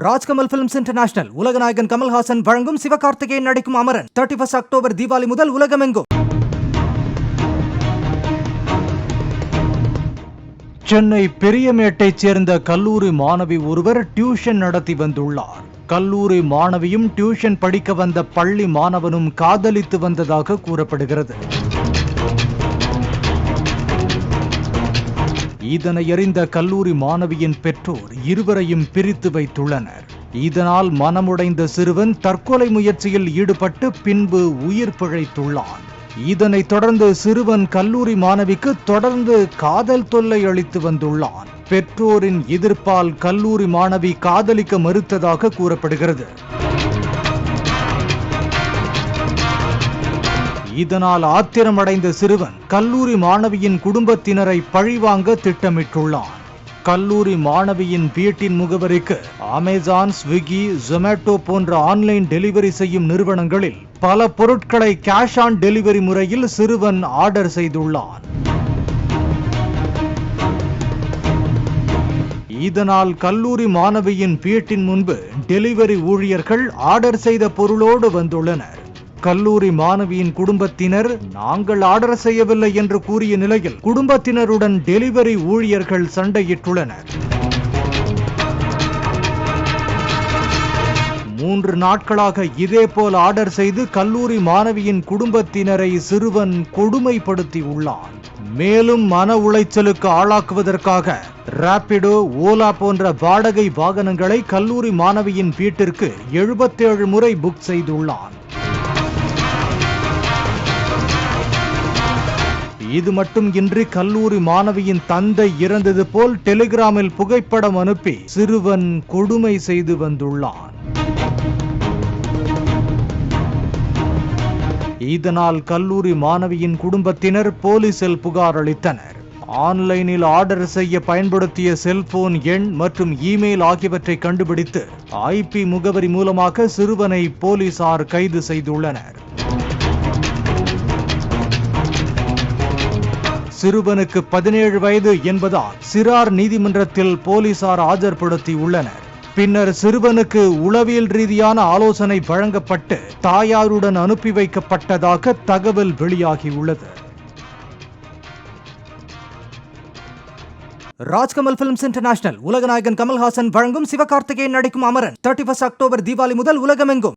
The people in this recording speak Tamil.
ராஜ்கமல் பிலிம்ஸ் இன்டர்நேஷனல் உலகநாயகன் கமல்ஹாசன் வழங்கும் சிவகார்த்திகேயன் நடிக்கும் அமரன் 31 அக்டோபர் தீபாவளி முதல் உலகமெங்கும். சென்னை பெரியமேட்டைச் சேர்ந்த கல்லூரி மாணவி ஒருவர் டியூஷன் நடத்தி வந்துள்ளார். கல்லூரி மாணவியும் டியூஷன் படிக்க வந்த பள்ளி மாணவனும் காதலித்து வந்ததாக கூறப்படுகிறது. இதனை அறிந்த கல்லூரி மாணவியின் பெற்றோர் இருவரையும் பிரித்து வைத்துள்ளனர். இதனால் மனமுடைந்த சிறுவன் தற்கொலை முயற்சியில் ஈடுபட்டு பின்பு உயிர் பிழைத்துள்ளான். இதனைத் தொடர்ந்து சிறுவன் கல்லூரி மாணவிக்கு தொடர்ந்து காதல் தொல்லை அளித்து வந்துள்ளான். பெற்றோரின் எதிர்ப்பால் கல்லூரி மாணவி காதலிக்க மறுத்ததாக கூறப்படுகிறது. இதனால் ஆத்திரமடைந்த சிறுவன் கல்லூரி மாணவியின் குடும்பத்தினரை பழிவாங்க திட்டமிட்டுள்ளான். கல்லூரி மாணவியின் வீட்டின் முகவரிக்கு அமேசான், ஸ்விக்கி, ஜொமேட்டோ போன்ற ஆன்லைன் டெலிவரி செய்யும் நிறுவனங்களில் பல பொருட்களை கேஷ் ஆன் டெலிவரி முறையில் சிறுவன் ஆர்டர் செய்துள்ளான். இதனால் கல்லூரி மாணவியின் வீட்டின் முன்பு டெலிவரி ஊழியர்கள் ஆர்டர் செய்த பொருளோடு வந்துள்ளனர். கல்லூரி மாணவியின் குடும்பத்தினர் நாங்கள் ஆர்டர் செய்யவில்லை என்று கூறிய நிலையில் குடும்பத்தினருடன் டெலிவரி ஊழியர்கள் சண்டையிட்டுள்ளனர். 3 நாட்களாக இதேபோல் ஆர்டர் செய்து கல்லூரி மாணவியின் குடும்பத்தினரை சிறுவன் கொடுமைப்படுத்தி உள்ளான். மேலும் மன உளைச்சலுக்கு ஆளாக்குவதற்காக ராபிடோ, ஓலா போன்ற வாடகை வாகனங்களை கல்லூரி மாணவியின் வீட்டிற்கு 77 முறை புக் செய்துள்ளான். இது மட்டும் இன்றி கல்லூரி மாணவியின் தந்தை இறந்தது போல் டெலிகிராமில் புகைப்படம் அனுப்பி சிறுவன் கொடுமை செய்து வந்துள்ளான். இதனால் கல்லூரி மாணவியின் குடும்பத்தினர் போலீசில் புகார் அளித்தனர். ஆன்லைனில் ஆர்டர் செய்ய பயன்படுத்திய செல்போன் எண் மற்றும் இமெயில் ஆகியவற்றை கண்டுபிடித்து IP முகவரி மூலமாக சிறுவனை போலீசார் கைது செய்துள்ளனர். சிறுவனுக்கு 17 வயது என்பதால் சிறார் நீதிமன்றத்தில் போலீசார் ஆஜர்படுத்தி உள்ளனர். பின்னர் சிறுவனுக்கு உளவியல் ரீதியான ஆலோசனை வழங்கப்பட்டு தாயாருடன் அனுப்பி வைக்கப்பட்டதாக தகவல் வெளியாகியுள்ளது. ராஜ்கமல் பிலிம்ஸ் இன்டர்நேஷனல் உலகநாயகன் கமல்ஹாசன் வழங்கும் சிவகார்த்திகேயன் நடிக்கும் அமரன் 31 அக்டோபர் தீபாவளி முதல் உலகமெங்கும்.